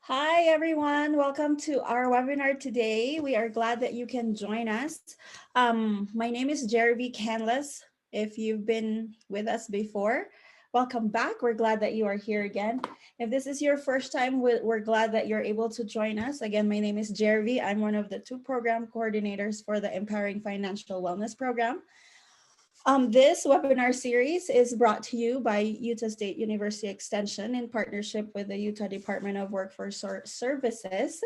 Hi, everyone. Welcome to our webinar today. We are glad that you can join us. My name is Jeremy Canless. If you've been with us before, welcome back. We're glad that you are here again. If this is your first time, we're glad that you're able to join us. Again, my name is Jeremy. I'm one of the two program coordinators for the Empowering Financial Wellness Program. This webinar series is brought to you by Utah State University Extension in partnership with the Utah Department of Workforce Services.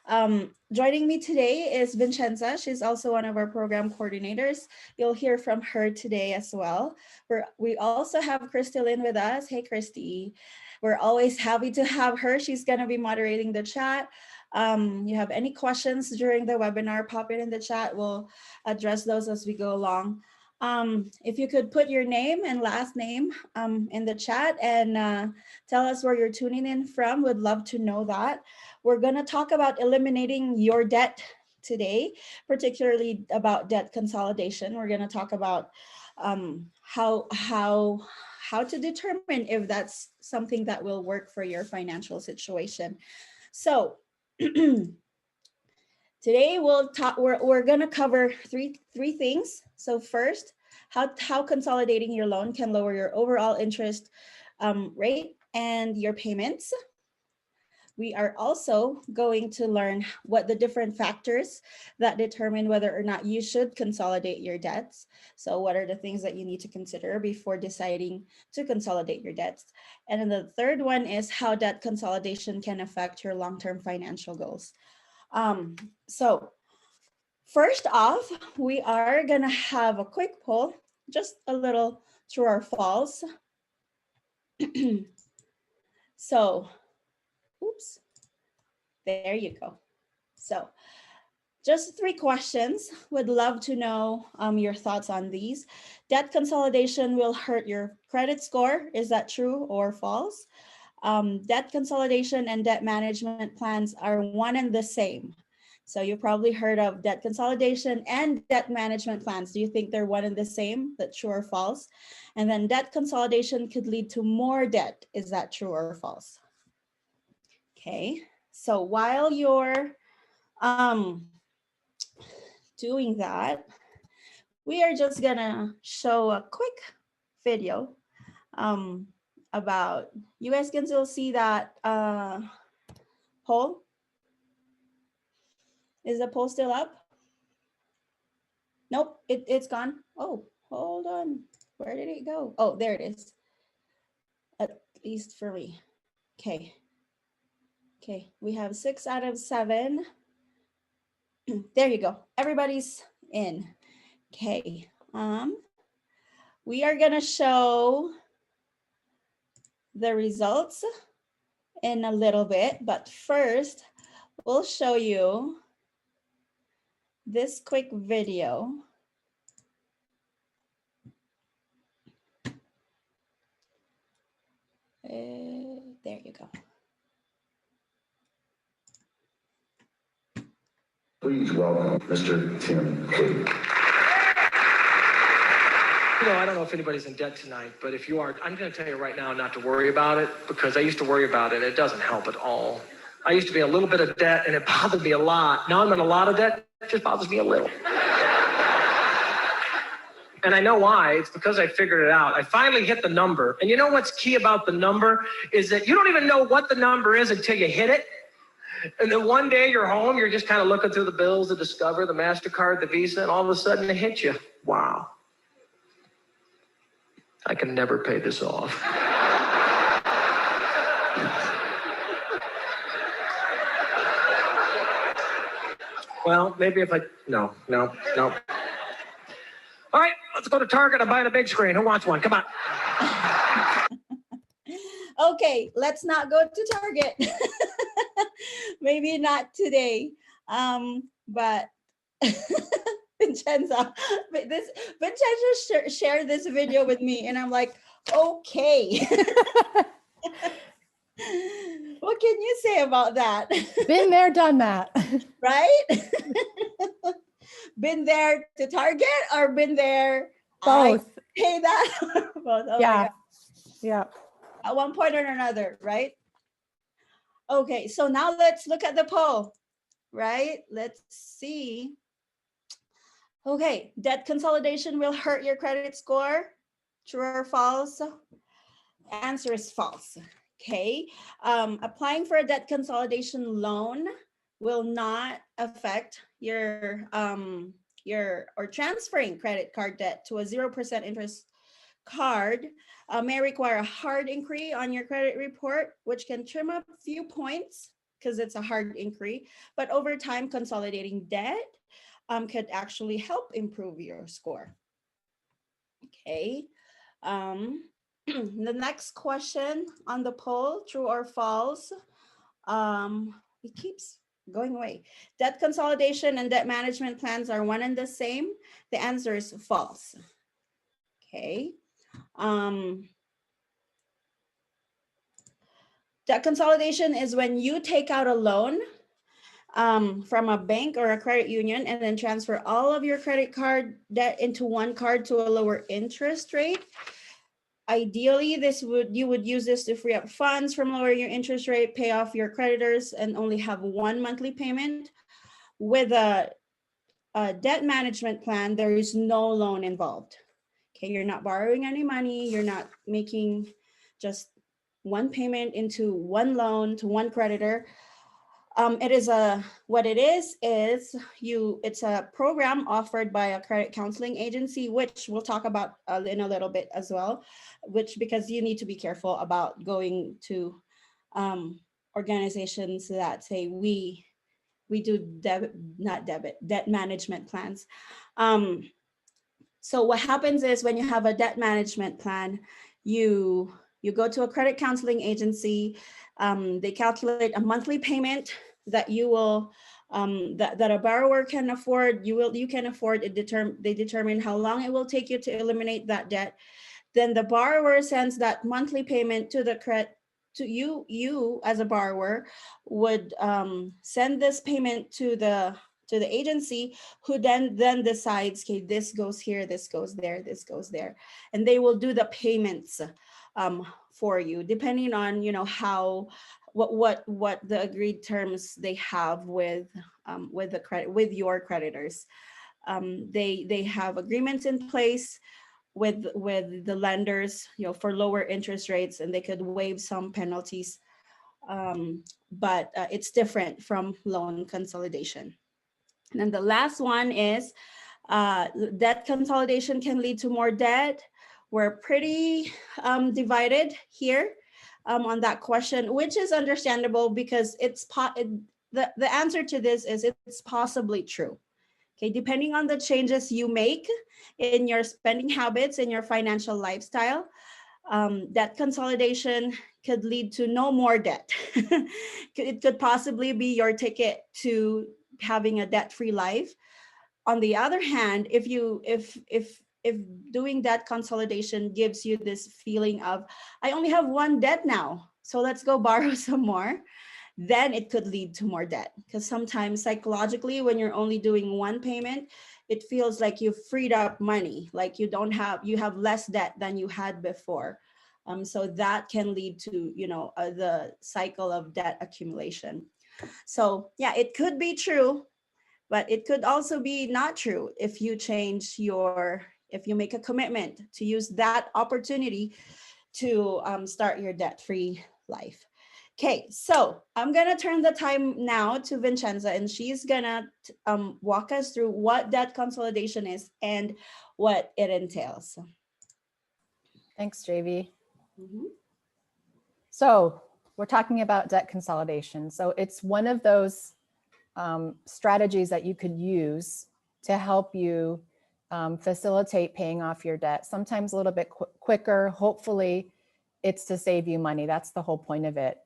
Joining me today is Vincenza. She's also one of our program coordinators. You'll hear from her today as well. We also have Christy Lynn with us. Hey, Christy. We're always happy to have her. She's going to be moderating the chat. You have any questions during the webinar, pop it in the chat. We'll address those as we go along. If you could put your name and last name in the chat and tell us where you're tuning in from, we'd love to know that. We're going to talk about eliminating your debt today, particularly about debt consolidation. We're going to talk about how to determine if that's something that will work for your financial situation. So today we're going to cover three things. So first, how consolidating your loan can lower your overall interest rate and your payments. We are also going to learn what the different factors that determine whether or not you should consolidate your debts. So what are the things that you need to consider before deciding to consolidate your debts? And then the third one is how debt consolidation can affect your long-term financial goals. So first off, we are gonna have a quick poll, just a little true or false. So, oops, there you go. So just 3 questions. Would love to know your thoughts on these. Debt consolidation will hurt your credit score. Is that true or false? Debt consolidation and debt management plans are one and the same. So you probably heard of debt consolidation and debt management plans. Do you think they're one and the same? That's true or false? And then debt consolidation could lead to more debt. Is that true or false? Okay, so while you're doing that, we are just gonna show a quick video about, you guys can still see that poll. Is the poll still up? Nope, it's gone. Oh, hold on. Where did it go? Oh, there it is. At least for me. Okay. Okay, we have 6 out of 7. There you go. Everybody's in. Okay. We are gonna show the results in a little bit, but first we'll show you this quick video. There you go. Please welcome Mr. Tim Lee. You know, I don't know if anybody's in debt tonight, but if you are, I'm going to tell you right now not to worry about it, because I used to worry about it. It doesn't help at all. I used to be a little bit of debt and it bothered me a lot. Now I'm in a lot of debt. It just bothers me a little. And I know why. It's because I figured it out. I finally hit the number. And you know what's key about the number is that you don't even know what the number is until you hit it. And then one day you're home, you're just kind of looking through the bills, the Discover, the MasterCard, the Visa, and all of a sudden it hits you. Wow. I can never pay this off. Well, maybe if no. All right, let's go to Target and buy the big screen. Who wants one? Come on. Okay, let's not go to Target. Maybe not today. But Vincenza shared this video with me and I'm like, okay. What can you say about that? Been there, done that. Right? Been there to Target or been there? Both. I pay that. Both. Oh Yeah. Yeah. at one point or another, right? Okay, so now let's look at the poll, right? Let's see. Okay, debt consolidation will hurt your credit score. True or false? Answer is false. Okay, applying for a debt consolidation loan will not affect your or transferring credit card debt to a 0% interest card may require a hard inquiry on your credit report, which can trim up a few points because it's a hard inquiry. But over time, consolidating debt could actually help improve your score. Okay. The next question on the poll, true or false? It keeps going away. Debt consolidation and debt management plans are one and the same. The answer is false. Okay. Debt consolidation is when you take out a loan from a bank or a credit union and then transfer all of your credit card debt into one card to a lower interest rate. Ideally, you would use this to free up funds from lowering your interest rate, pay off your creditors, and only have one monthly payment. With a debt management plan, there is no loan involved. Okay, you're not borrowing any money. You're not making just one payment into one loan to one creditor. It's a program offered by a credit counseling agency, which we'll talk about in a little bit as well, because you need to be careful about going to organizations that say we do debt management plans. So what happens is when you have a debt management plan, you go to a credit counseling agency. They calculate a monthly payment that you will that a borrower can afford. You can afford it. They determine how long it will take you to eliminate that debt. Then the borrower sends that monthly payment to the credit to you. You as a borrower would send this payment to the agency, who then decides, okay, this goes here, this goes there, this goes there, and they will do the payments for you, depending on how what the agreed terms they have with your creditors. They have agreements in place with the lenders, for lower interest rates, and they could waive some penalties. But it's different from loan consolidation. And then the last one is debt consolidation can lead to more debt. We're pretty divided here on that question, which is understandable because the answer to this is it's possibly true. Okay, depending on the changes you make in your spending habits and your financial lifestyle, debt consolidation could lead to no more debt. It could possibly be your ticket to having a debt-free life. On the other hand, if doing debt consolidation gives you this feeling of, I only have one debt now, so let's go borrow some more, then it could lead to more debt. Because sometimes psychologically, when you're only doing one payment, it feels like you've freed up money, like you have less debt than you had before. So that can lead to the cycle of debt accumulation. So yeah, it could be true, but it could also be not true if you if you make a commitment to use that opportunity to start your debt-free life. Okay, so I'm gonna turn the time now to Vincenza, and she's gonna walk us through what debt consolidation is and what it entails. Thanks, JV. Mm-hmm. So we're talking about debt consolidation. So it's one of those strategies that you could use to help you facilitate paying off your debt, sometimes a little bit quicker. Hopefully it's to save you money. That's the whole point of it.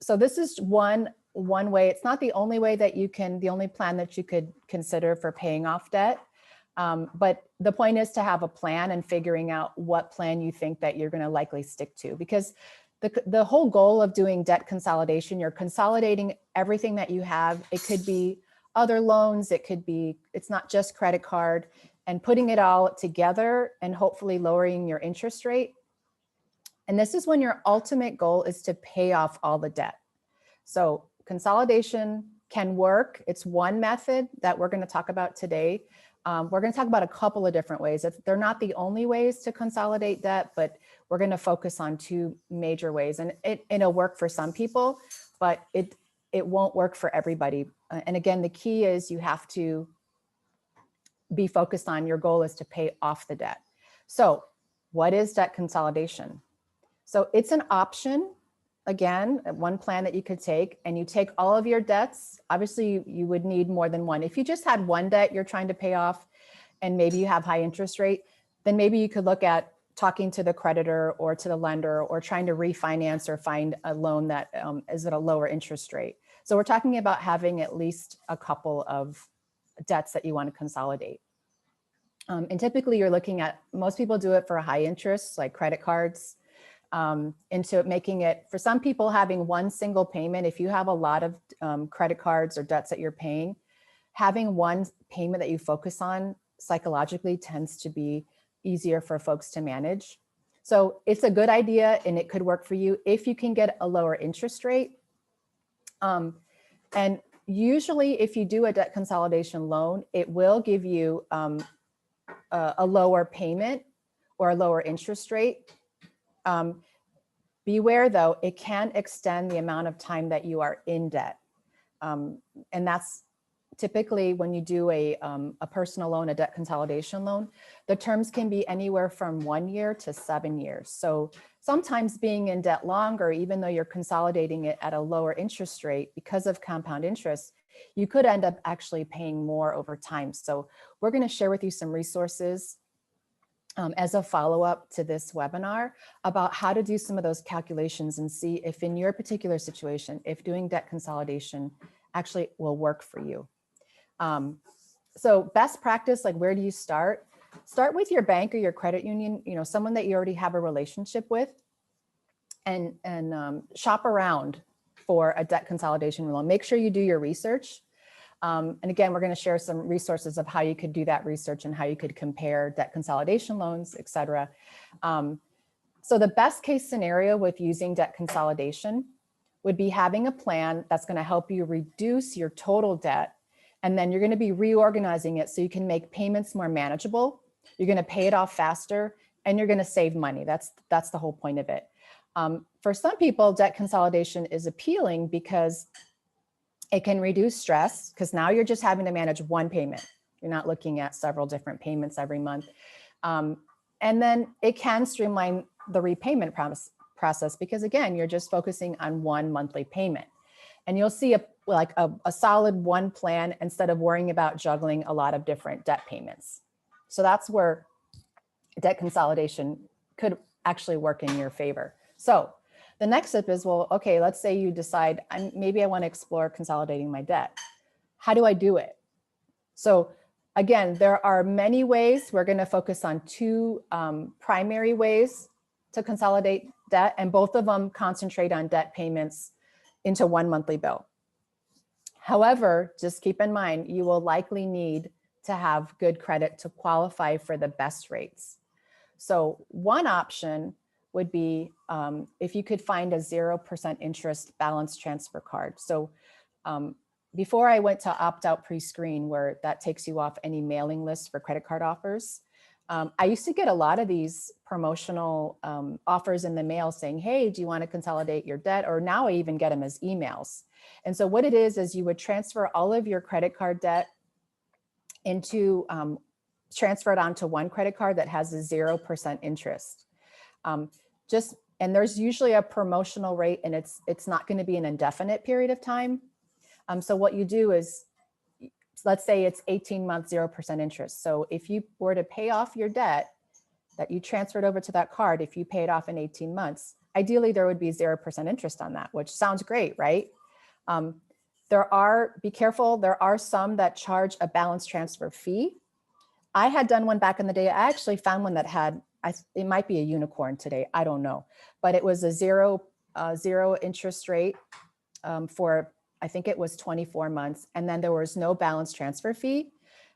So this is one way. It's not the only way that the only plan that you could consider for paying off debt. But the point is to have a plan and figuring out what plan you think that you're going to likely stick to, because the whole goal of doing debt consolidation, you're consolidating everything that you have. It could be other loans. It's not just credit card, and putting it all together and hopefully lowering your interest rate. And this is when your ultimate goal is to pay off all the debt. So consolidation can work. It's one method that we're going to talk about today. We're going to talk about a couple of different ways. They're not the only ways to consolidate debt, but we're going to focus on two major ways. And it'll work for some people, but it won't work for everybody. And again, the key is you have to be focused on your goal is to pay off the debt. So what is debt consolidation? So it's an option, again, one plan that you could take, and you take all of your debts. Obviously, you would need more than one. If you just had one debt you're trying to pay off and maybe you have high interest rate, then maybe you could look at talking to the creditor or to the lender or trying to refinance or find a loan that is at a lower interest rate. So we're talking about having at least a couple of debts that you want to consolidate. And typically you're looking at, most people do it for a high interest, like credit cards, into making it, for some people, having one single payment. If you have a lot of credit cards or debts that you're paying, having one payment that you focus on psychologically tends to be easier for folks to manage. So it's a good idea and it could work for you if you can get a lower interest rate. And usually if you do a debt consolidation loan, it will give you a lower payment or a lower interest rate. Beware though, it can extend the amount of time that you are in debt. And that's typically when you do a personal loan, a debt consolidation loan, the terms can be anywhere from 1 year to 7 years. So sometimes being in debt longer, even though you're consolidating it at a lower interest rate because of compound interest, you could end up actually paying more over time. So we're going to share with you some resources as a follow-up to this webinar about how to do some of those calculations and see if in your particular situation, if doing debt consolidation actually will work for you. So best practice, like where do you start? Start with your bank or your credit union, someone that you already have a relationship with, and shop around for a debt consolidation loan. Make sure you do your research. And again, we're going to share some resources of how you could do that research and how you could compare debt consolidation loans, et cetera. So the best case scenario with using debt consolidation would be having a plan that's going to help you reduce your total debt. And then you're going to be reorganizing it so you can make payments more manageable. You're going to pay it off faster and you're going to save money. That's the whole point of it. For some people, debt consolidation is appealing because it can reduce stress, because now you're just having to manage one payment. You're not looking at several different payments every month. And then it can streamline the repayment process because again, you're just focusing on one monthly payment. And you'll see a solid one plan instead of worrying about juggling a lot of different debt payments. So that's where debt consolidation could actually work in your favor. So the next step is, well, okay, let's say you decide maybe I want to explore consolidating my debt. How do I do it? So again, there are many ways. We're going to focus on two primary ways to consolidate debt, and both of them concentrate on debt payments into one monthly bill. However, just keep in mind, you will likely need to have good credit to qualify for the best rates. So one option would be if you could find a 0% interest balance transfer card. So before I went to opt-out pre-screen, where that takes you off any mailing list for credit card offers, I used to get a lot of these promotional offers in the mail saying, hey, do you want to consolidate your debt? Or now I even get them as emails. And so what it is you would transfer all of your credit card debt into, transfer it onto one credit card that has a 0% interest. And there's usually a promotional rate, and it's not going to be an indefinite period of time. So what you do is, let's say it's 18 months, 0% interest. So if you were to pay off your debt that you transferred over to that card, if you pay it off in 18 months, ideally there would be 0% interest on that, which sounds great, right? Be careful, there are some that charge a balance transfer fee. I had done one back in the day. I actually found one that had, it might be a unicorn today, I don't know, but it was a zero interest rate for, I think it was 24 months. And then there was no balance transfer fee.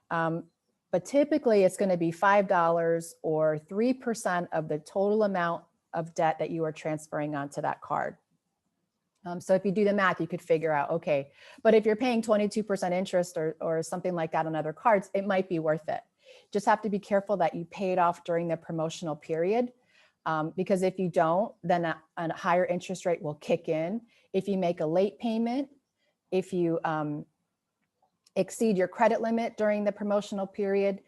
But typically it's going to be $5 or 3% of the total amount of debt that you are transferring onto that card. So if you do the math, you could figure out, okay, but if you're paying 22% interest or something like that on other cards, it might be worth it. Just have to be careful that you pay it off during the promotional period, because if you don't, then a higher interest rate will kick in. If you make a late payment, if you exceed your credit limit during the promotional period,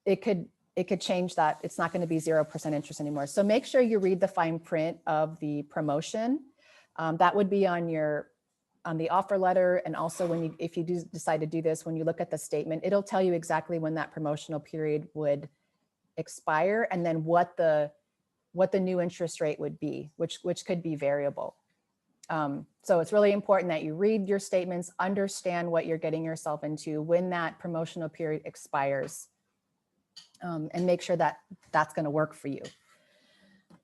it could change that. It's not going to be 0% interest anymore. So make sure you read the fine print of the promotion. That would be on the offer letter. And also if you do decide to do this, when you look at the statement, it'll tell you exactly when that promotional period would expire and then what the new interest rate would be, which could be variable. So it's really important that you read your statements, understand what you're getting yourself into when that promotional period expires, and make sure that that's going to work for you.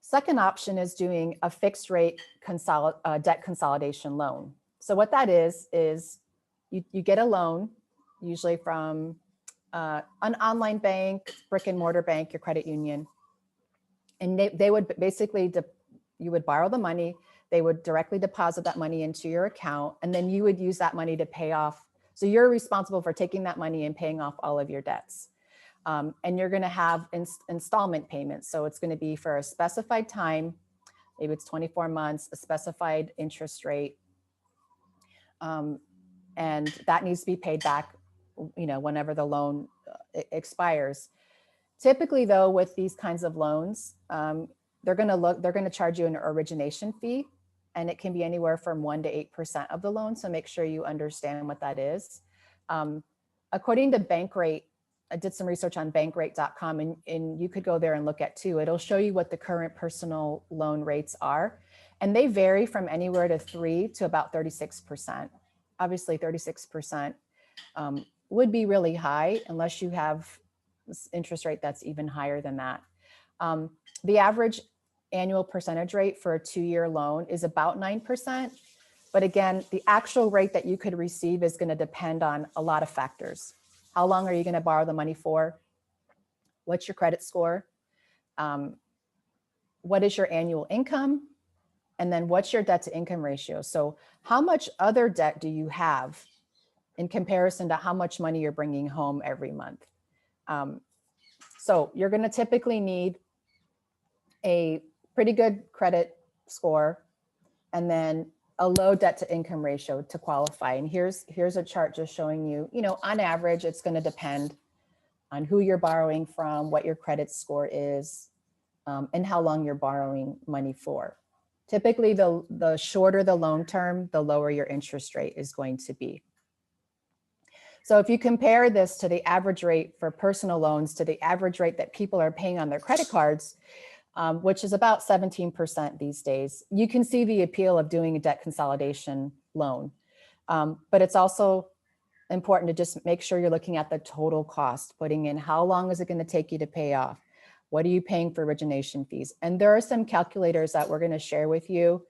Second option is doing a fixed rate debt consolidation loan. So what that is you get a loan, usually from an online bank, brick and mortar bank, your credit union, and they would basically, you would borrow the money, they would directly deposit that money into your account, and then you would use that money to pay off. So you're responsible for taking that money and paying off all of your debts. And you're going to have installment payments. So it's going to be for a specified time, maybe it's 24 months, a specified interest rate. And that needs to be paid back, whenever the loan expires. Typically though, with these kinds of loans, they're going to charge you an origination fee, and it can be anywhere from 1% to 8% of the loan. So make sure you understand what that is. According to Bankrate, I did some research on bankrate.com, and you could go there and look at too. It'll show you what the current personal loan rates are. And they vary from anywhere to 3 to about 36%. Obviously 36% would be really high unless you have this interest rate that's even higher than that. The average annual percentage rate for a 2-year loan is about 9%. But again, the actual rate that you could receive is going to depend on a lot of factors. How long are you going to borrow the money for? What's your credit score? What is your annual income? And then what's your debt to income ratio? So how much other debt do you have in comparison to how much money you're bringing home every month? So you're going to typically need a pretty good credit score and then a low debt to income ratio to qualify. And here's a chart just showing you, on average, it's going to depend on who you're borrowing from, what your credit score is, and how long you're borrowing money for. Typically, the shorter the loan term, the lower your interest rate is going to be. So if you compare this to the average rate for personal loans to the average rate that people are paying on their credit cards, which is about 17% these days, you can see the appeal of doing a debt consolidation loan. But it's also important to just make sure you're looking at the total cost, putting in how long is it going to take you to pay off? What are you paying for origination fees? And there are some calculators that we're going to share with you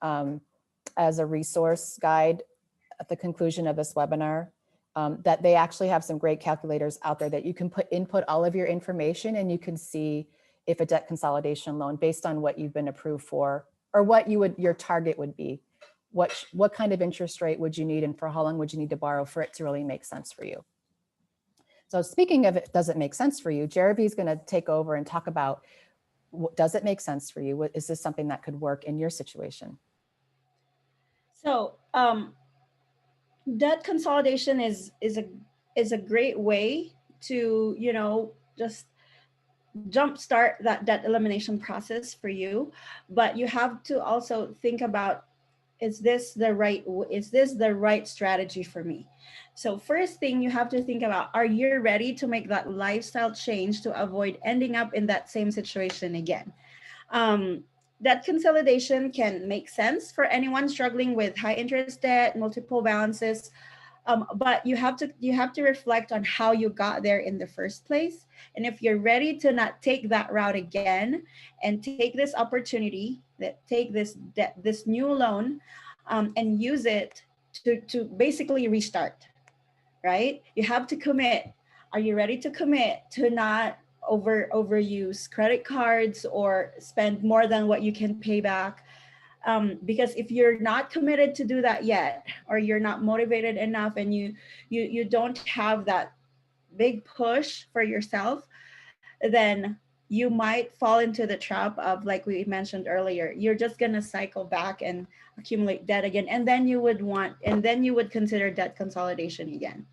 as a resource guide at the conclusion of this webinar, that they actually have some great calculators out there that you can input all of your information, and you can see if a debt consolidation loan, based on what you've been approved for, or what your target would be, what kind of interest rate would you need, and for how long would you need to borrow for it to really make sense for you. So speaking of it, does it make sense for you? Jeremy is going to take over and talk about, does it make sense for you? Is this something that could work in your situation? So debt consolidation is a great way to, just jumpstart that debt elimination process for you. But you have to also think about, is this the right strategy for me? So first thing you have to think about, are you ready to make that lifestyle change to avoid ending up in that same situation again? Debt consolidation can make sense for anyone struggling with high interest debt, multiple balances, but you have to reflect on how you got there in the first place. And if you're ready to not take that route again and take this opportunity, take this new loan, and use it to basically restart, right? You have to commit. Are you ready to commit to not overuse credit cards or spend more than what you can pay back? Because if you're not committed to do that yet, or you're not motivated enough, and you don't have that big push for yourself, then you might fall into the trap of, like we mentioned earlier, you're just going to cycle back and accumulate debt again, and then you would consider debt consolidation again.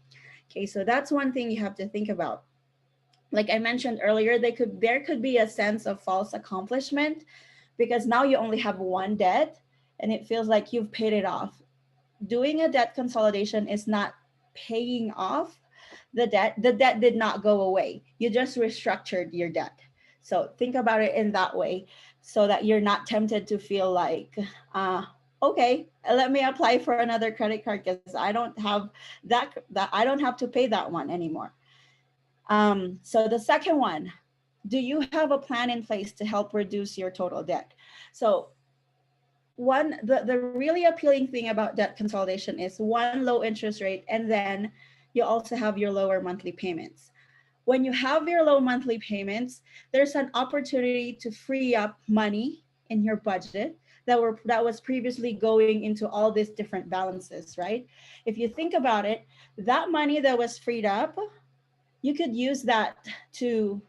Okay, so that's one thing you have to think about. Like I mentioned earlier, there could be a sense of false accomplishment, because now you only have one debt and it feels like you've paid it off. Doing a debt consolidation is not paying off the debt. The debt did not go away. You just restructured your debt. So think about it in that way, so that you're not tempted to feel like, okay, let me apply for another credit card because I don't have that I don't have to pay that one anymore. So the second one, do you have a plan in place to help reduce your total debt? So the really appealing thing about debt consolidation is, one, low interest rate, and then you also have your lower monthly payments. When you have your low monthly payments, there's an opportunity to free up money in your budget that was previously going into all these different balances, right? If you think about it, that money that was freed up, you could use that to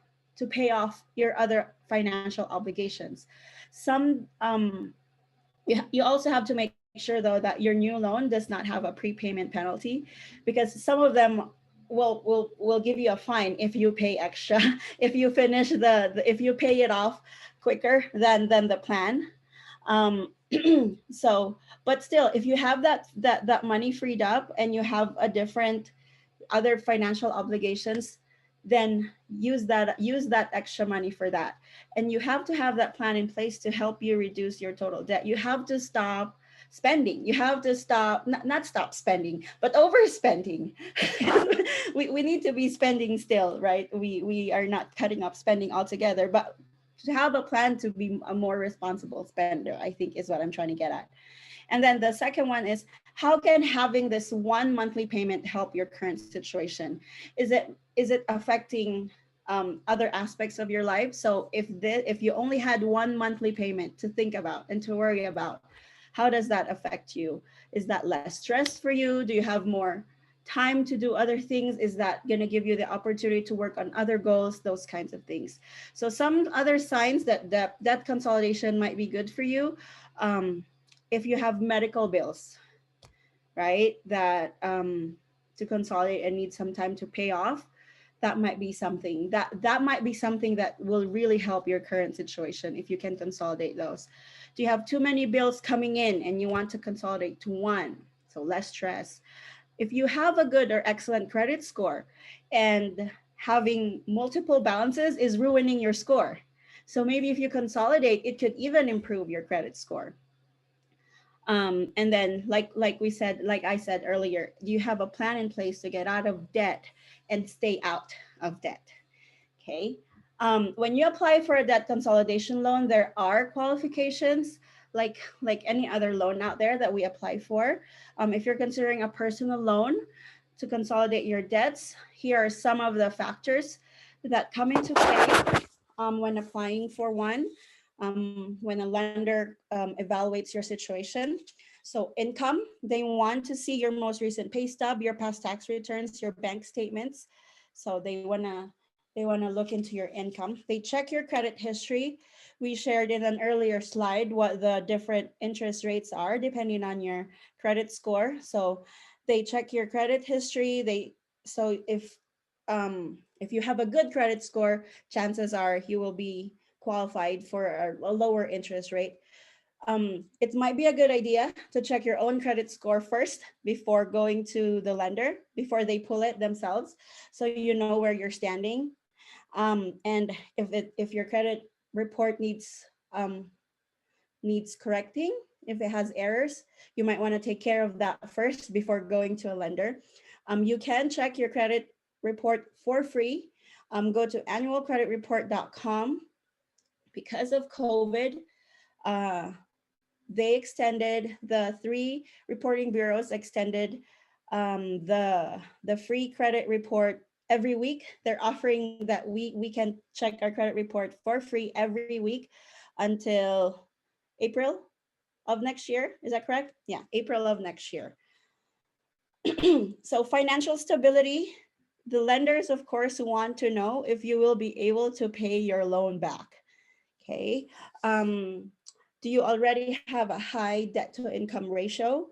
pay off your other financial obligations. Some you also have to make sure, though, that your new loan does not have a prepayment penalty, because some of them will give you a fine if you pay extra if you finish if you pay it off quicker than the plan. So, but still, if you have that money freed up and you have a different other financial obligations, then use that extra money for that. And you have to have that plan in place to help you reduce your total debt. You have to stop spending. You have to stop, not stop spending, but overspending. We need to be spending still, right? We are not cutting off spending altogether, but to have a plan to be a more responsible spender, I think, is what I'm trying to get at. And then the second one is, how can having this one monthly payment help your current situation? Is it affecting other aspects of your life? So if you only had one monthly payment to think about and to worry about, how does that affect you? Is that less stress for you? Do you have more time to do other things? Is that going to give you the opportunity to work on other goals? Those kinds of things. So some other signs that consolidation might be good for you. If you have medical bills, right, that to consolidate and need some time to pay off, that might be something that will really help your current situation if you can consolidate those. Do you have too many bills coming in and you want to consolidate to one, so less stress? If you have a good or excellent credit score, and having multiple balances is ruining your score, so maybe if you consolidate, it could even improve your credit score. And then like I said earlier, you have a plan in place to get out of debt and stay out of debt. Okay. When you apply for a debt consolidation loan, there are qualifications like any other loan out there that we apply for. If you're considering a personal loan to consolidate your debts, here are some of the factors that come into play when applying for one. When a lender evaluates your situation. So income, they want to see your most recent pay stub, your past tax returns, your bank statements. So they wanna look into your income. They check your credit history. We shared in an earlier slide what the different interest rates are depending on your credit score. So they check your credit history. So if you have a good credit score, chances are you will be qualified for a lower interest rate. It might be a good idea to check your own credit score first before going to the lender, before they pull it themselves, so you know where you're standing. And if your credit report needs correcting, if it has errors, you might want to take care of that first before going to a lender. You can check your credit report for free. Go to annualcreditreport.com. Because of COVID, they extended, the 3 reporting bureaus extended the free credit report every week. They're offering that we can check our credit report for free every week until April. of next year. Is that correct? Yeah, April of next year. So financial stability, the lenders, of course, want to know if you will be able to pay your loan back. Okay. Do you already have a high debt to income ratio?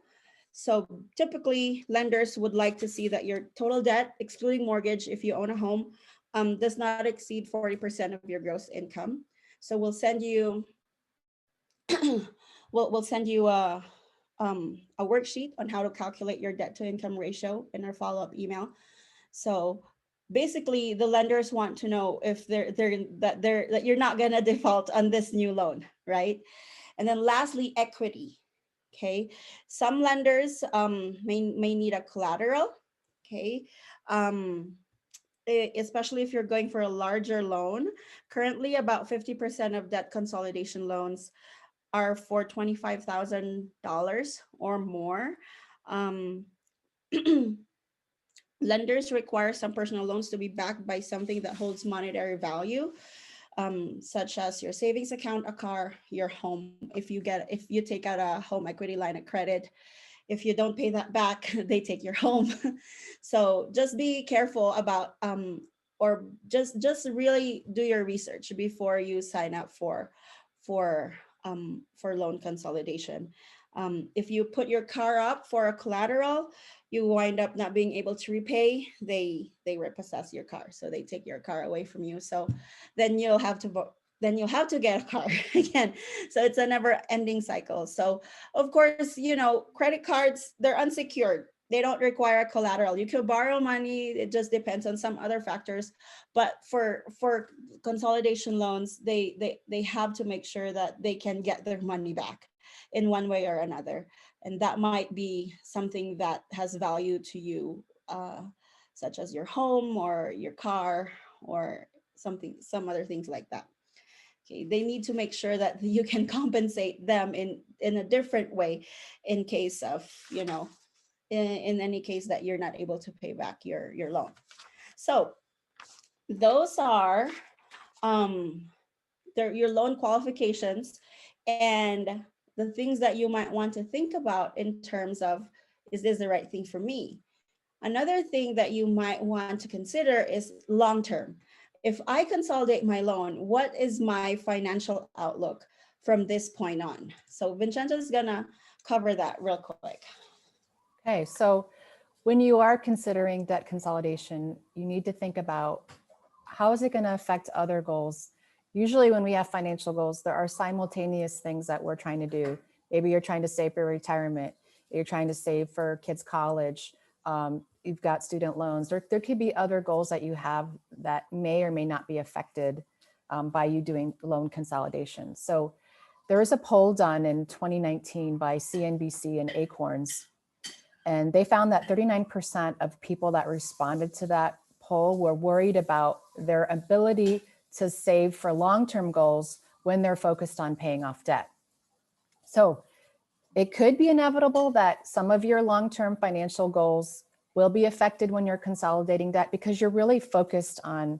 So typically lenders would like to see that your total debt, excluding mortgage, if you own a home, does not exceed 40% of your gross income. So we'll send you we'll send you a worksheet on how to calculate your debt to income ratio in our follow-up email. So basically the lenders want to know if that you're not going to default on this new loan, right? And then lastly, equity. Okay, some lenders may need a collateral. Okay, especially if you're going for a larger loan. Currently, about 50% of debt consolidation loans are for $25,000 or more. Lenders require some personal loans to be backed by something that holds monetary value, such as your savings account, a car, your home. If you take out a home equity line of credit, if you don't pay that back, they take your home. So just be careful about, or just really do your research before you sign up for loan consolidation. If you put your car up for a collateral, you wind up not being able to repay, they repossess your car. So they take your car away from you. So then you'll have to get a car again. So it's a never ending cycle. So of course, credit cards, they're unsecured. They don't require a collateral. You can borrow money. It just depends on some other factors. But for consolidation loans, they have to make sure that they can get their money back in one way or another. And that might be something that has value to you, such as your home or your car or some other things like that. Okay, they need to make sure that you can compensate them in a different way in case of, in any case that you're not able to pay back your loan. So those are your loan qualifications and the things that you might want to think about in terms of, is this the right thing for me? Another thing that you might want to consider is long-term. If I consolidate my loan, what is my financial outlook from this point on? So Vincenzo is gonna cover that real quick. Okay, so when you are considering debt consolidation, you need to think about how is it going to affect other goals. Usually when we have financial goals, there are simultaneous things that we're trying to do. Maybe you're trying to save for retirement, you're trying to save for kids' college, you've got student loans. There could be other goals that you have that may or may not be affected by you doing loan consolidation. So there was a poll done in 2019 by CNBC and Acorns, and they found that 39% of people that responded to that poll were worried about their ability to save for long-term goals when they're focused on paying off debt. So it could be inevitable that some of your long-term financial goals will be affected when you're consolidating debt, because you're really focused on,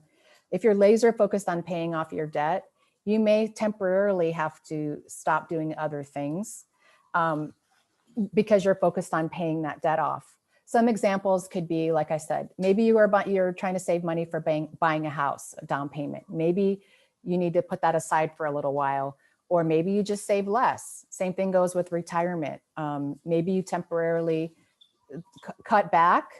if you're laser focused on paying off your debt, you may temporarily have to stop doing other things because you're focused on paying that debt off. Some examples could be, like I said, maybe you're trying to save money for buying a house, a down payment. Maybe you need to put that aside for a little while, or maybe you just save less. Same thing goes with retirement. Maybe you temporarily cut back.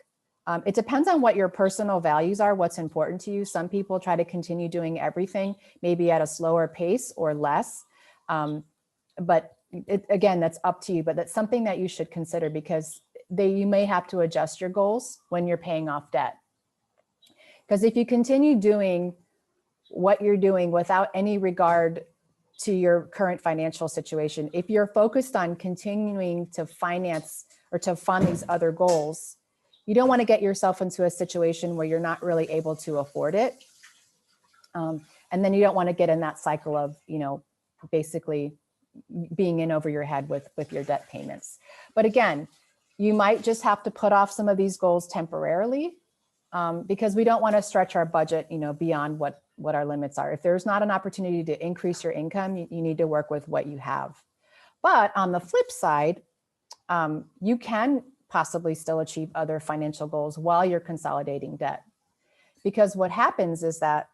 It depends on what your personal values are, what's important to you. Some people try to continue doing everything, maybe at a slower pace or less. But again, that's up to you, but that's something that you should consider, because you may have to adjust your goals when you're paying off debt. Because if you continue doing what you're doing without any regard to your current financial situation, if you're focused on continuing to finance or to fund these other goals, you don't want to get yourself into a situation where you're not really able to afford it. And then you don't want to get in that cycle of, basically being in over your head with your debt payments. But again, you might just have to put off some of these goals temporarily because we don't want to stretch our budget, beyond what our limits are. If there's not an opportunity to increase your income, you need to work with what you have. But on the flip side, you can possibly still achieve other financial goals while you're consolidating debt. Because what happens is that,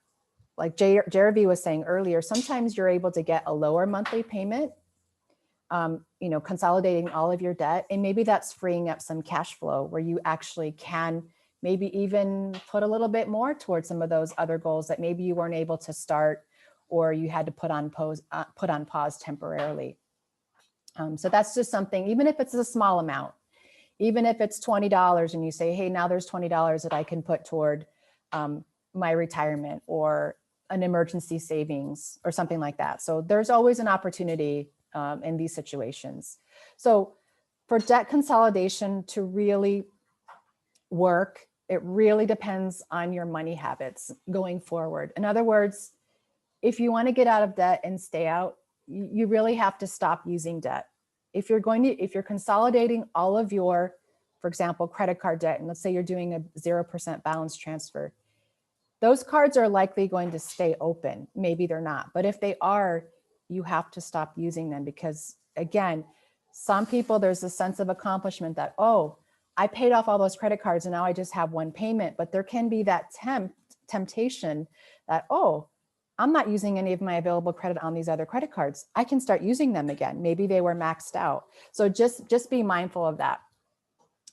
like Jeremy was saying earlier, sometimes you're able to get a lower monthly payment, consolidating all of your debt. And maybe that's freeing up some cash flow where you actually can maybe even put a little bit more towards some of those other goals that maybe you weren't able to start, or you had to put on pause temporarily. So that's just something, even if it's a small amount, even if it's $20 and you say, hey, now there's $20 that I can put toward my retirement or an emergency savings or something like that. So there's always an opportunity in these situations. So for debt consolidation to really work, it really depends on your money habits going forward. In other words, if you want to get out of debt and stay out, you really have to stop using debt. If you're consolidating all of your, for example, credit card debt, and let's say you're doing a 0% balance transfer, those cards are likely going to stay open. Maybe they're not, but if they are, you have to stop using them because, again, some people, there's a sense of accomplishment that, oh, I paid off all those credit cards and now I just have one payment. But there can be that temptation that, oh, I'm not using any of my available credit on these other credit cards. I can start using them again. Maybe they were maxed out. So just be mindful of that.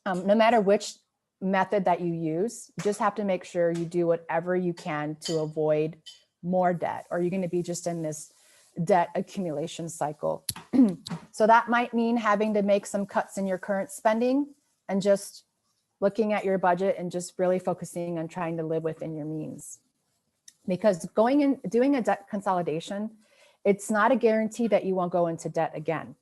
No matter which method that you use, you just have to make sure you do whatever you can to avoid more debt, or you're going to be just in this debt accumulation cycle. So that might mean having to make some cuts in your current spending and just looking at your budget and just really focusing on trying to live within your means. Because going and doing a debt consolidation, it's not a guarantee that you won't go into debt again.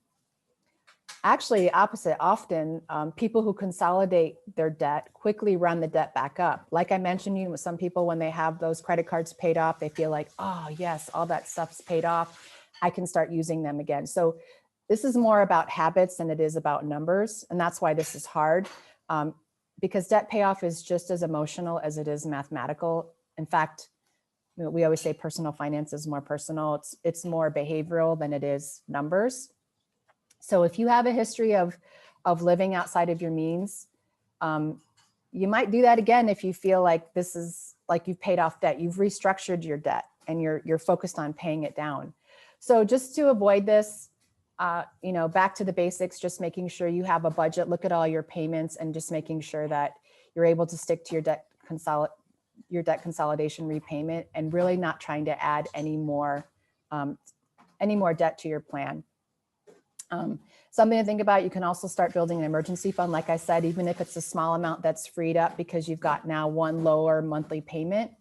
Actually, opposite, often people who consolidate their debt quickly run the debt back up. Like I mentioned, some people, when they have those credit cards paid off, they feel like, oh yes, all that stuff's paid off, I can start using them again. So this is more about habits than it is about numbers. And that's why this is hard, because debt payoff is just as emotional as it is mathematical. In fact, we always say personal finance is more personal. It's more behavioral than it is numbers. So if you have a history of living outside of your means, you might do that again if you feel like this is like you've paid off debt, you've restructured your debt and you're focused on paying it down. So just to avoid this, back to the basics, just making sure you have a budget, look at all your payments and just making sure that you're able to stick to your debt consolidation repayment and really not trying to add any more debt to your plan. Something to think about, you can also start building an emergency fund. Like I said, even if it's a small amount that's freed up because you've got now one lower monthly payment.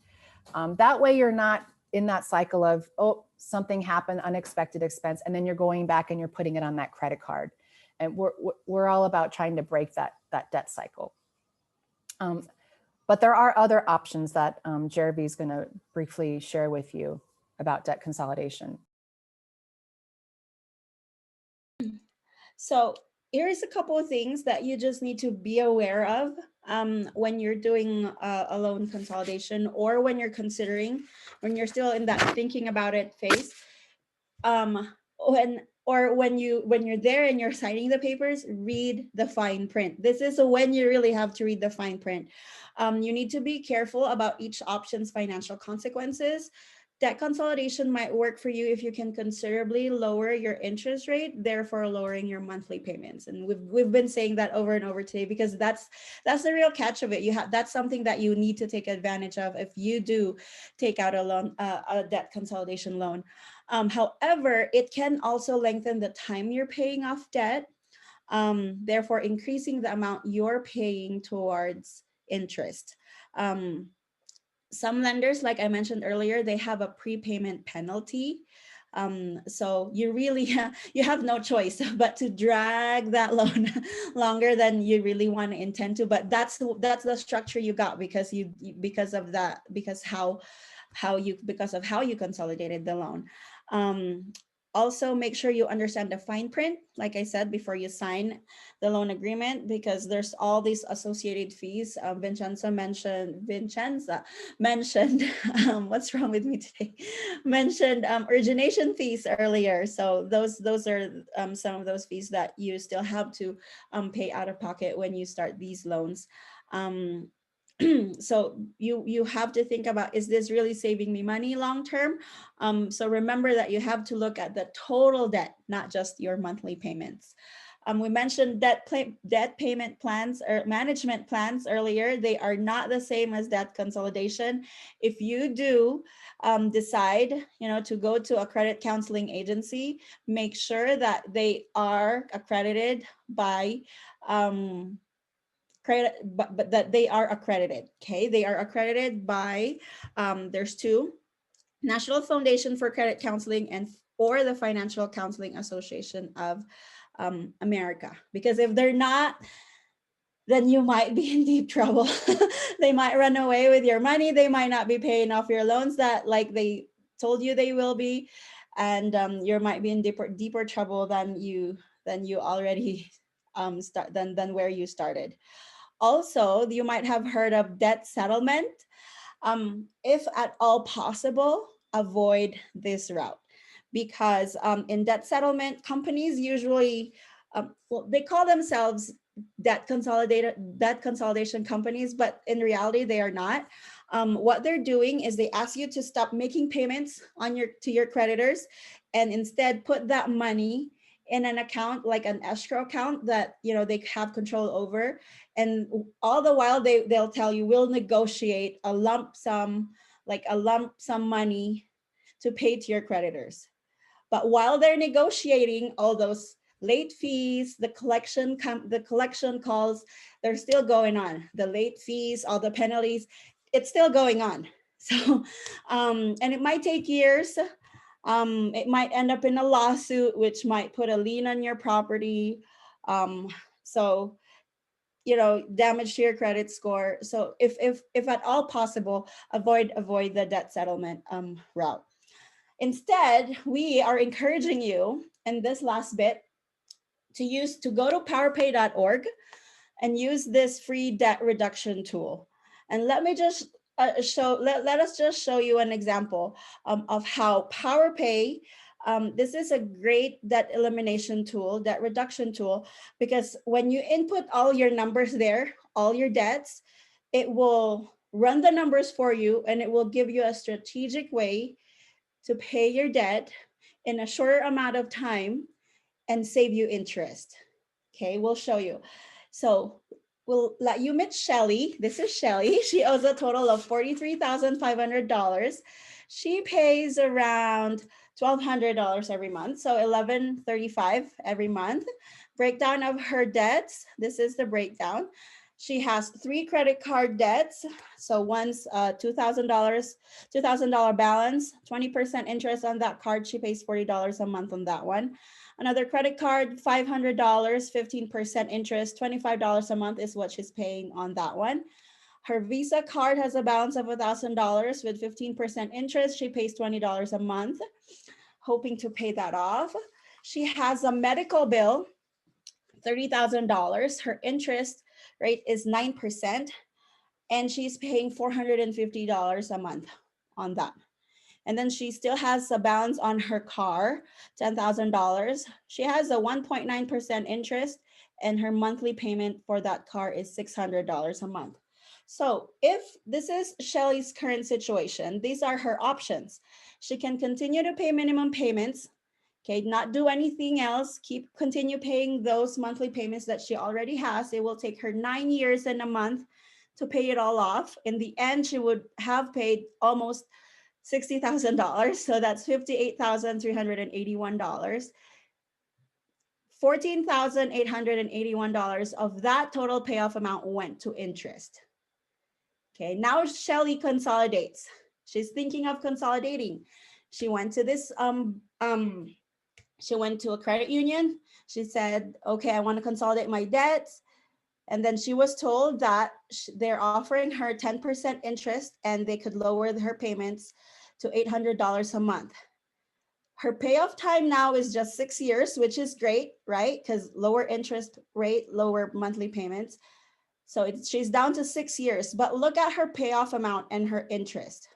That way you're not in that cycle of, oh, something happened, unexpected expense, and then you're going back and you're putting it on that credit card. And we're all about trying to break that debt cycle. But there are other options that Jeremy is going to briefly share with you about debt consolidation. So here's a couple of things that you just need to be aware of when you're doing a loan consolidation, or when you're still in that thinking about it phase. When you're there and you're signing the papers, read the fine print. This is when you really have to read the fine print. You need to be careful about each option's financial consequences. Debt consolidation might work for you if you can considerably lower your interest rate, therefore lowering your monthly payments. And we've been saying that over and over today, because that's the real catch of it. That's something that you need to take advantage of if you do take out a loan, a debt consolidation loan. However, it can also lengthen the time you're paying off debt, therefore increasing the amount you're paying towards interest. Some lenders, like I mentioned earlier, they have a prepayment penalty. So you really you have no choice but to drag that loan longer than you really want to intend to. But that's the structure you got because of how you consolidated the loan. Also, make sure you understand the fine print, like I said, before you sign the loan agreement, because there's all these associated fees. Vincenza mentioned, what's wrong with me today? Mentioned origination fees earlier. So those are some of those fees that you still have to pay out of pocket when you start these loans. So you have to think about, is this really saving me money long term? So remember that you have to look at the total debt, not just your monthly payments. We mentioned debt payment plans or management plans earlier. They are not the same as debt consolidation. If you do decide, to go to a credit counseling agency, make sure that they are accredited by credit, but that they are accredited. Okay, they are accredited by there's two: National Foundation for Credit Counseling and or the Financial Counseling Association of America. Because if they're not, then you might be in deep trouble. They might run away with your money. They might not be paying off your loans that like they told you they will be, and you might be in deeper trouble than you already than where you started. Also, you might have heard of debt settlement. If at all possible, avoid this route, because in debt settlement, companies usually, they call themselves debt consolidation companies, but in reality, they are not. What they're doing is they ask you to stop making payments to your creditors, and instead put that money in an account, like an escrow account that they have control over. And all the while they'll tell you, we'll negotiate a lump sum money to pay to your creditors. But while they're negotiating, all those late fees, the collection calls, they're still going on. The late fees, all the penalties, it's still going on. So and it might take years. It might end up in a lawsuit, which might put a lien on your property. So damage to your credit score. So if at all possible, avoid the debt settlement route. Instead, we are encouraging you in this last bit to go to powerpay.org and use this free debt reduction tool. And let me just let us just show you an example of how PowerPay, this is a great debt elimination tool, debt reduction tool, because when you input all your numbers there, all your debts, it will run the numbers for you, and it will give you a strategic way to pay your debt in a shorter amount of time and save you interest. Okay, we'll show you. So we'll let you meet Shelly. This is Shelly. She owes a total of $43,500. She pays around $1,200 every month, so $1,135 every month. Breakdown of her debts. This is the breakdown. She has 3 credit card debts. So one's $2,000 balance, 20% interest on that card. She pays $40 a month on that one. Another credit card, $500, 15% interest, $25 a month is what she's paying on that one. Her Visa card has a balance of $1,000 with 15% interest. She pays $20 a month, hoping to pay that off. She has a medical bill, $30,000. Her interest rate is 9%, and she's paying $450 a month on that. And then she still has a balance on her car, $10,000. She has a 1.9% interest, and her monthly payment for that car is $600 a month. So if this is Shelly's current situation, these are her options. She can continue to pay minimum payments, okay, not do anything else, continue paying those monthly payments that she already has. It will take her 9 years and a month to pay it all off. In the end, she would have paid almost $60,000. So that's $58,381. $14,881 of that total payoff amount went to interest. Okay, now Shelly consolidates. She's thinking of consolidating. She went to she went to a credit union. She said, okay, I want to consolidate my debts. And then she was told that they're offering her 10% interest, and they could lower her payments to $800 a month. Her payoff time now is just 6 years, which is great, right? Because lower interest rate, lower monthly payments. So she's down to 6 years, but look at her payoff amount and her interest.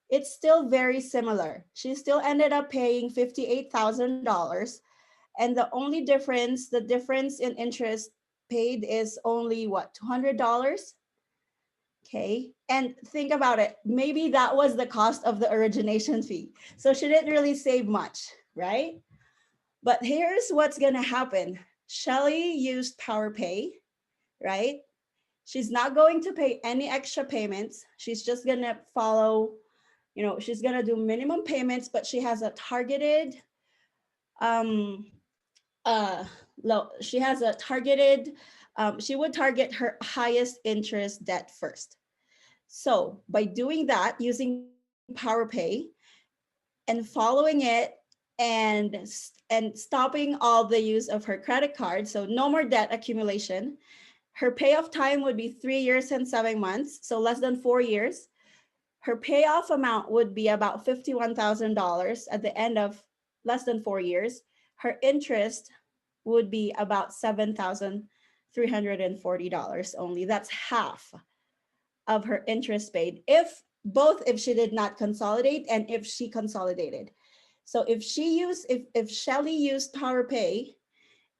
It's still very similar. She still ended up paying $58,000. And the difference in interest paid is only what, $200? Okay. And think about it. Maybe that was the cost of the origination fee. So she didn't really save much, right? But here's what's going to happen. Shelly used PowerPay, right? She's not going to pay any extra payments. She's just going to follow, she's going to do minimum payments, but she has a targeted, she would target her highest interest debt first. So by doing that, using PowerPay and following it and stopping all the use of her credit card, so no more debt accumulation, her payoff time would be 3 years and 7 months, so less than 4 years. Her payoff amount would be about $51,000 at the end of less than 4 years. Her interest would be about $7,340 only. That's half of her interest paid if she did not consolidate and if she consolidated. So if Shelly used PowerPay,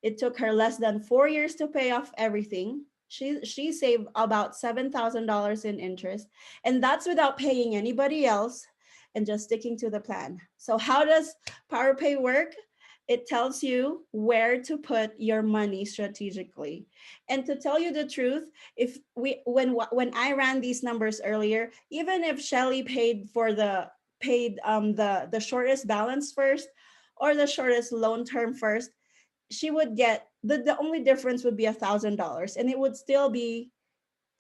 it took her less than 4 years to pay off everything. She saved about $7,000 in interest, and that's without paying anybody else and just sticking to the plan. So how does PowerPay work? It tells you where to put your money strategically. And to tell you the truth, when I ran these numbers earlier, even if Shelly paid the shortest balance first or the shortest loan term first, she would get the only difference would be $1,000, and it would still be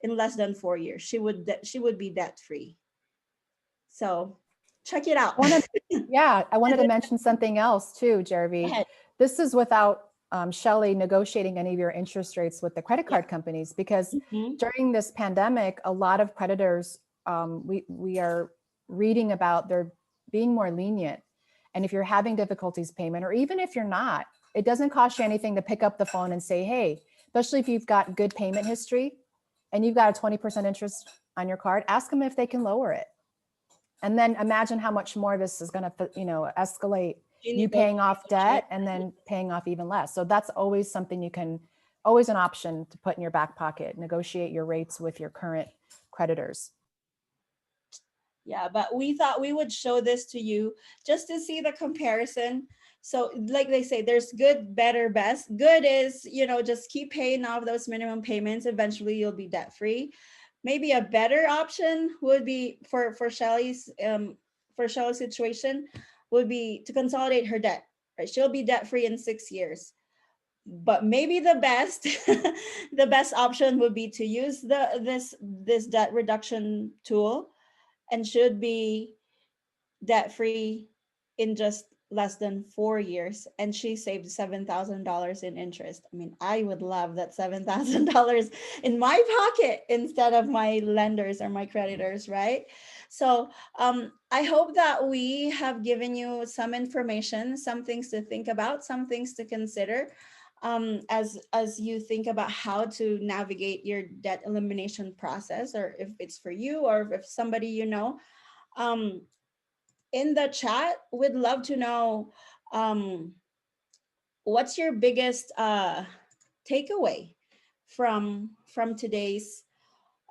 in less than 4 years. She would be debt free. So check it out. I wanted to mention something else too, Jervy. This is without Shelly negotiating any of your interest rates with the credit card companies, because during this pandemic, a lot of creditors, we are reading about they're being more lenient. And if you're having difficulties payment, or even if you're not, it doesn't cost you anything to pick up the phone and say, hey, especially if you've got good payment history and you've got a 20% interest on your card, ask them if they can lower it. And then imagine how much more this is going to, escalate you paying off debt and then paying off even less. So that's always something always an option to put in your back pocket, negotiate your rates with your current creditors. Yeah, but we thought we would show this to you just to see the comparison. So like they say, there's good, better, best. Good is, just keep paying off those minimum payments. Eventually you'll be debt free. Maybe a better option would be for Shelly's situation would be to consolidate her debt. Right? She'll be debt free in 6 years. But maybe the best option would be to use this debt reduction tool, and should be debt free in just less than 4 years, and she saved $7,000 in interest. I mean, I would love that $7,000 in my pocket instead of my lenders or my creditors, right? So I hope that we have given you some information, some things to think about, some things to consider as you think about how to navigate your debt elimination process, or if it's for you or if somebody you know. In the chat, we'd love to know what's your biggest takeaway from today's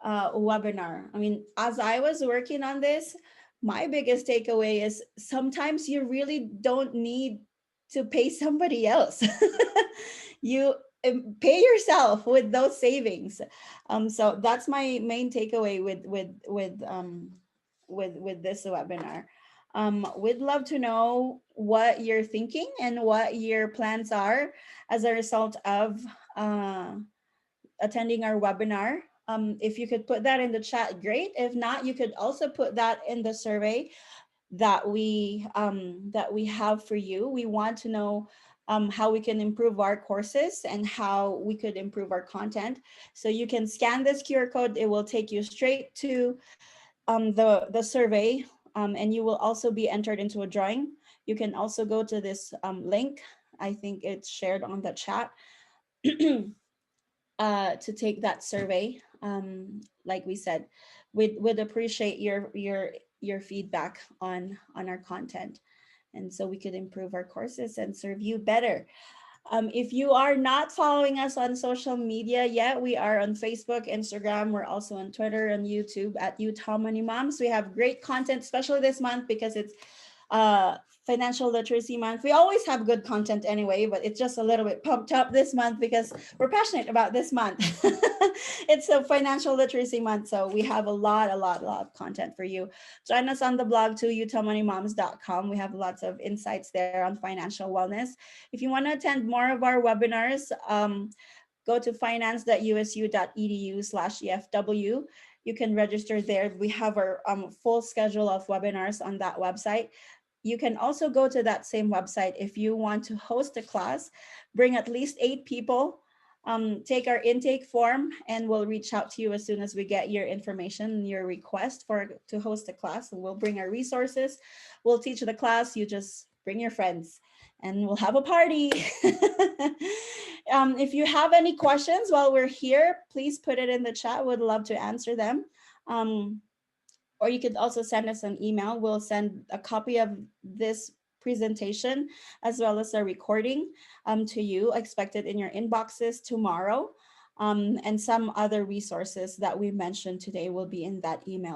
webinar. I mean, as I was working on this, my biggest takeaway is sometimes you really don't need to pay somebody else. You pay yourself with those savings. So that's my main takeaway with this webinar. We'd love to know what you're thinking and what your plans are as a result of attending our webinar. If you could put that in the chat, great. If not, you could also put that in the survey that we have for you. We want to know how we can improve our courses and how we could improve our content. So you can scan this QR code. It will take you straight to the survey, and you will also be entered into a drawing. You can also go to this link. I think it's shared on the chat to take that survey. Like we said, we'd appreciate your feedback on our content, and so we could improve our courses and serve you better. If you are not following us on social media yet, we are on Facebook, Instagram. We're also on Twitter and YouTube at Utah Money Moms. We have great content, especially this month because it's financial literacy month. We always have good content anyway, but it's just a little bit pumped up this month because we're passionate about this month. It's a financial literacy month, so we have a lot of content for you. Join us on the blog too, utahmoneymoms.com. We have lots of insights there on financial wellness. If you want to attend more of our webinars, go to finance.usu.edu/EFW. You can register there. We have our full schedule of webinars on that website. You can also go to that same website if you want to host a class. Bring at least 8 people. Take our intake form, and we'll reach out to you as soon as we get your information, your request to host a class. And we'll bring our resources. We'll teach the class. You just bring your friends, and we'll have a party. If you have any questions while we're here, please put it in the chat. We'd love to answer them. Or you could also send us an email. We'll send a copy of this presentation as well as a recording to you, expected in your inboxes tomorrow. And some other resources that we mentioned today will be in that email